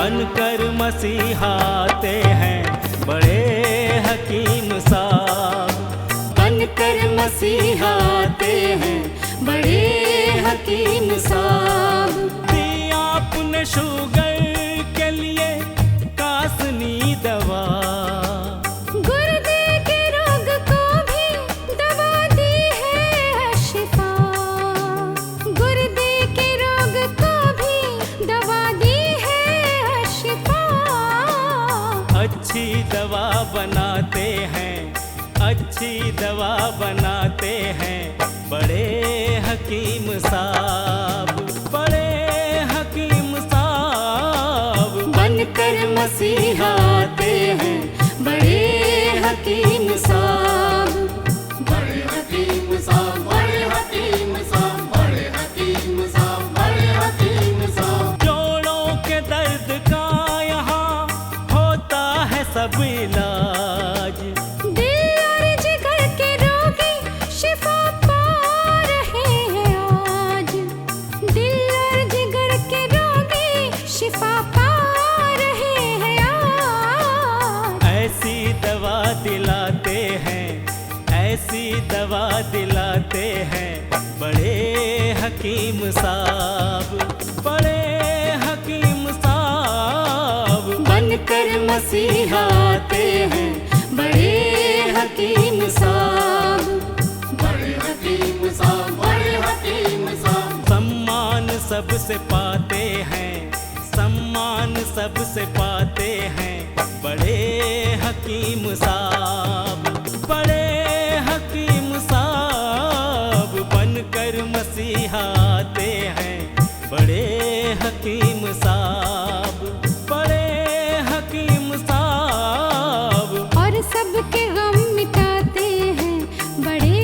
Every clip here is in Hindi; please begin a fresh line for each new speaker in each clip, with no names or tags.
बनकर मसीहाते हैं बड़े हकीम साहब।
बनकर मसीहाते हैं बड़े हकीम साहब।
दिया आपने शुगर के लिए कासनी दवा,
गुर्दे के रोग को भी दवा दी है शिफा। गुर्दे के रोग को भी दवा दी है शिफा।
अच्छी दवा बनाते हैं, अच्छी दवा बनाते हैं बड़े हकीम साहब, बड़े हकीम साहब।
बनकर मसीहाते हैं बड़े हकीम साहब।
बड़े हकीम साहब, बड़े हकीम साहब, बड़े हकीम साहब, बड़े हकीम साहब।
जोड़ों के दर्द का यहाँ होता है सब इलाज,
दिल और जिगर के रोगी शिफा पा रहे हैं आज। दिल और जिगर के रोगी शिफा पा रहे हैं आज।
ऐसी दवा दिलाते हैं, ऐसी दवा दिलाते हैं बड़े हकीम साहब, बड़े हकीम साहब।
बनकर मसीहाते हैं बड़े हकीम साहब।
बड़े हकीम साहब, बड़े हकीम साहब।
सम्मान सबसे पाते हैं, सम्मान सबसे पाते हैं बड़े हकीम साहब, बड़े हकीम साहब। बनकर मसीहाते हैं बड़े हकीम साहब, बड़े हकीम साहब।
और सबके गम मिटाते हैं बड़े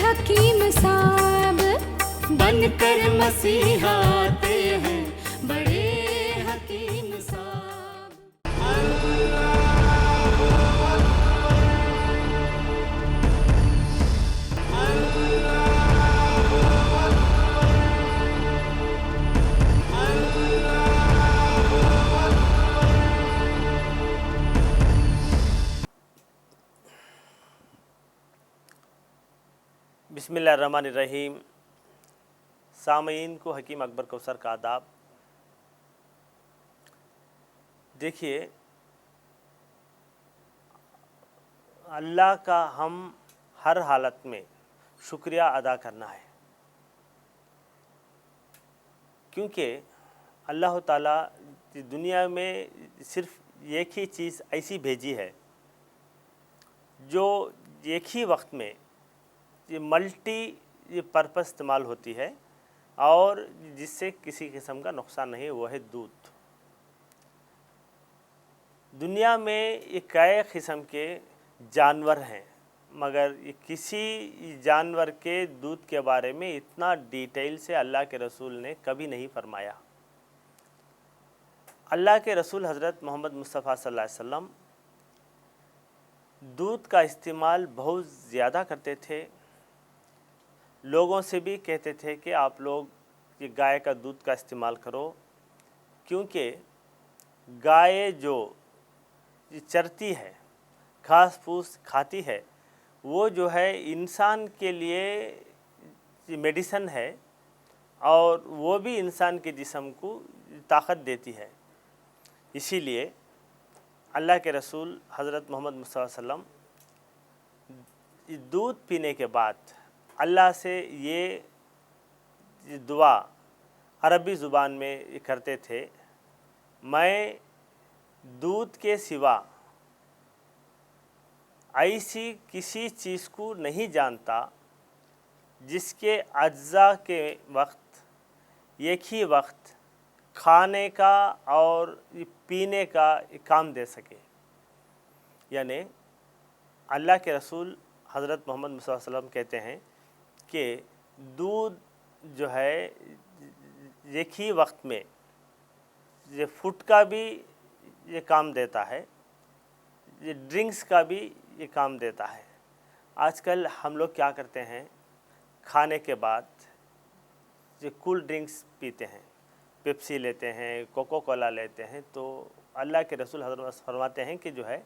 हकीम साहब। बनकर मसीहाते हैं बड़े हकीम साहब।
बिस्मिल्लाहिर्रहमानिर्रहीम। सामईन को हकीम अकबर कौसर का आदाब। देखिए, अल्लाह का हम हर हालत में शुक्रिया अदा करना है, क्योंकि अल्लाह ताला दुनिया में सिर्फ एक ही चीज़ ऐसी भेजी है जो एक ही वक्त में ये मल्टी पर्पस इस्तेमाल होती है और जिससे किसी किस्म का नुकसान नहीं, वो है दूध। दुनिया में ये कई किस्म के जानवर हैं, मगर ये किसी जानवर के दूध के बारे में इतना डिटेल से अल्लाह के रसूल ने कभी नहीं फरमाया। अल्लाह के रसूल हज़रत मोहम्मद मुस्तफ़ा सल्लल्लाहु अलैहि वसल्लम दूध का इस्तेमाल बहुत ज़्यादा करते थे। लोगों से भी कहते थे कि आप लोग ये गाय का दूध का इस्तेमाल करो, क्योंकि गाय जो चरती है, घास फूस खाती है, वो जो है इंसान के लिए मेडिसन है और वो भी इंसान के जिस्म को ताकत देती है। इसीलिए अल्लाह के रसूल हज़रत मोहम्मद मुस्तफ़ा सल्लम दूध पीने के बाद अल्लाह से ये दुआ अरबी ज़ुबान में करते थे, मैं दूध के सिवा ऐसी किसी चीज़ को नहीं जानता जिसके अज्जा के वक्त एक ही वक्त खाने का और पीने का काम दे सके। यानी अल्लाह के रसूल हज़रत मोहम्मद मुस्तफ़ा सल्लल्लाहु अलैहि वसल्लम कहते हैं कि दूध जो है एक ही वक्त में ये फूड का भी ये काम देता है, ये ड्रिंक्स का भी ये काम देता है। आजकल हम लोग क्या करते हैं, खाने के बाद ये कूल ड्रिंक्स पीते हैं। पेप्सी लेते हैं, कोको कोला लेते हैं, तो अल्लाह के रसूल हज़रत फरमाते हैं कि जो है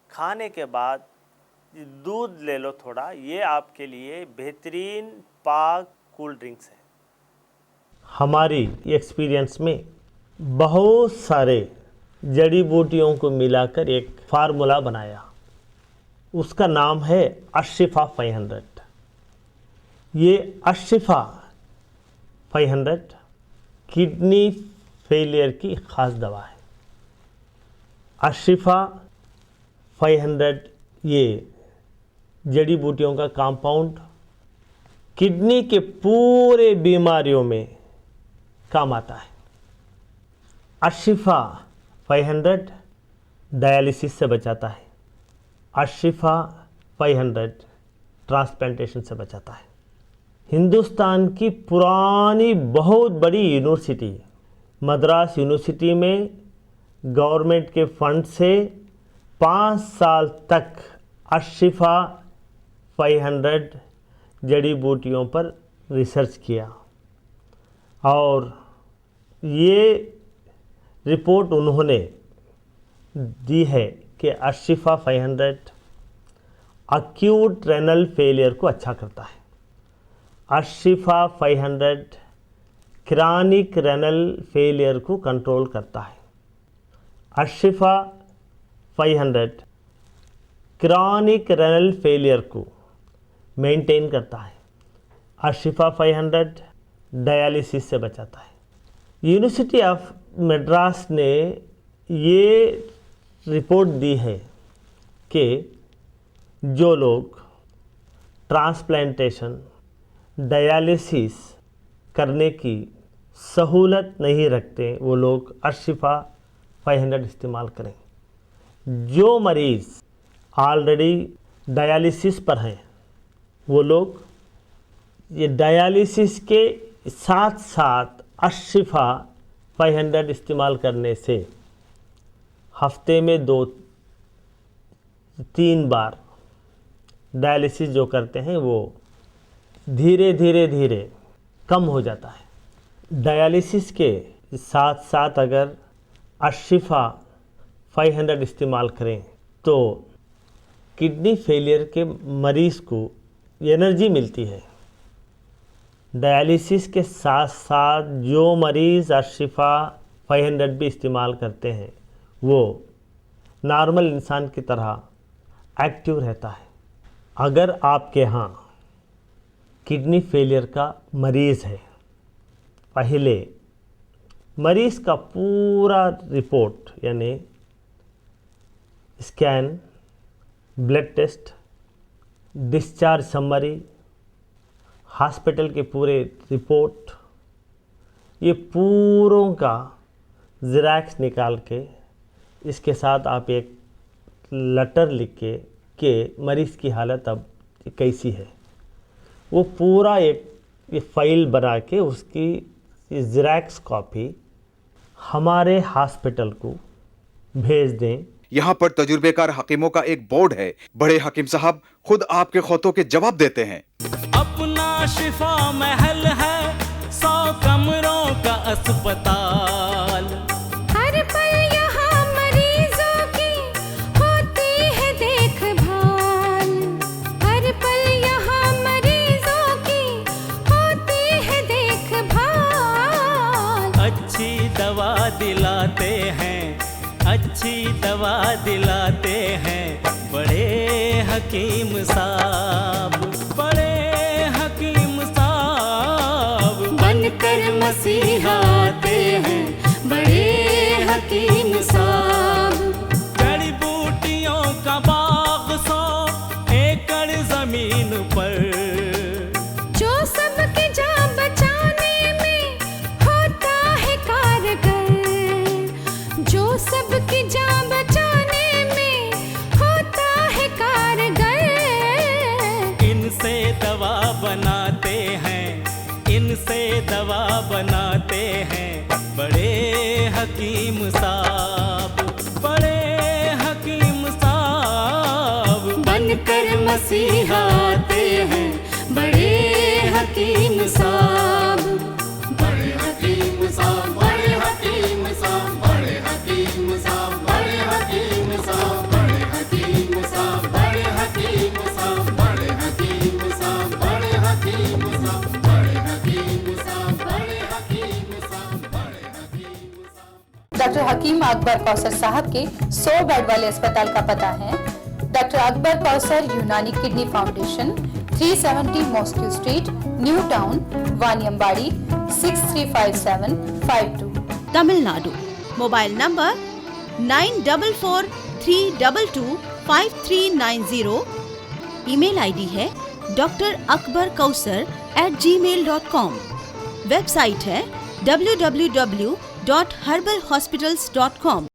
खाने के बाद दूध ले लो थोड़ा, ये आपके लिए बेहतरीन पाक कूल ड्रिंक्स है। हमारी एक्सपीरियंस में बहुत सारे जड़ी बूटियों को मिलाकर एक फार्मूला बनाया, उसका नाम है अशिफा 500। ये अशिफा 500 किडनी फेलियर की ख़ास दवा है। अशिफा 500 ये जड़ी बूटियों का कंपाउंड किडनी के पूरे बीमारियों में काम आता है। अशिफा 500 डायलिसिस से बचाता है। अशिफा 500 ट्रांसप्लांटेशन से बचाता है। हिंदुस्तान की पुरानी बहुत बड़ी यूनिवर्सिटी मद्रास यूनिवर्सिटी में गवर्नमेंट के फंड से 5 साल तक अशिफा 500 जड़ी बूटियों पर रिसर्च किया और ये रिपोर्ट उन्होंने दी है कि अशिफा 500 अक्यूट रेनल फेलियर को अच्छा करता है। अशिफा 500 क्रॉनिक रेनल फेलियर को कंट्रोल करता है। अशिफा 500 क्रॉनिक रेनल फेलियर को मेंटेन करता है। अशिफा 500 डायलिसिस से बचाता है। यूनिवर्सिटी ऑफ मद्रास ने ये रिपोर्ट दी है कि जो लोग ट्रांसप्लांटेशन डायलिसिस करने की सहूलत नहीं रखते वो लोग अशिफा 500 इस्तेमाल करें। जो मरीज़ ऑलरेडी डायलिसिस पर हैं वो लोग ये डायलिसिस के साथ साथ अशिफा 500 इस्तेमाल करने से हफ्ते में 2-3 बार डायलिसिस जो करते हैं वो धीरे धीरे कम हो जाता है। डायलिसिस के साथ साथ अगर अशिफा 500 इस्तेमाल करें तो किडनी फेलियर के मरीज़ को एनर्जी मिलती है। डायलिसिस के साथ साथ जो मरीज़ अशिफा 500 भी इस्तेमाल करते हैं वो नॉर्मल इंसान की तरह एक्टिव रहता है। अगर आपके यहाँ किडनी फेलियर का मरीज़ है, पहले मरीज़ का पूरा रिपोर्ट यानी scan, blood test, discharge summary, hospital के पूरे रिपोर्ट, ये पूरों का ज़ेरॉक्स निकाल के इसके साथ आप एक लेटर लिख के मरीज़ की हालत अब कैसी है वो पूरा एक ये फाइल बना के उसकी ज़ेरॉक्स कॉपी हमारे हॉस्पिटल को भेज दें।
यहाँ पर तजुर्बेकार हकीमों का एक बोर्ड है। बड़े हकीम साहब खुद आपके खौतों के जवाब देते हैं।
अपना शिफा महल है 100 कमरों का अस्पताल।
हर पल यहाँ मरीजों की होती है देखभाल। हर पल यहाँ मरीजों की होती है देखभाल।
अच्छी दवा दिलाते हैं, अच्छी दवा दिलाते हैं बड़े हकीम साहब, बड़े हकीम साहब
बनकर मसीहा आते हैं बड़े हकीम साहब।
जड़ी बूटियों का बाग 100 एकड़ जमीन पर,
जो सबकी जान बचाने में होता है कारगर। जो सबकी जान बचाने में होता है कारगर।
इनसे दवा बनाते हैं, इनसे दवा बनाते हैं बड़े हकीम साहब, बड़े हकीम साहब
बनकर मसीहा आते हैं बड़े हकीम साहब।
बड़े हकीम साहब, बड़े
डॉक्टर हकीम अकबर कौसर साहब के 100 बेड वाले अस्पताल का पता है doctor Akbar Kausar Unani kidney foundation, 370 mosque street, new town, Vaniyambadi, 635752,
Tamil Nadu. Mobile number 9443225390। Email ID है drakbarkausar@gmail.com। वेबसाइट है www.herbalhospitals.com।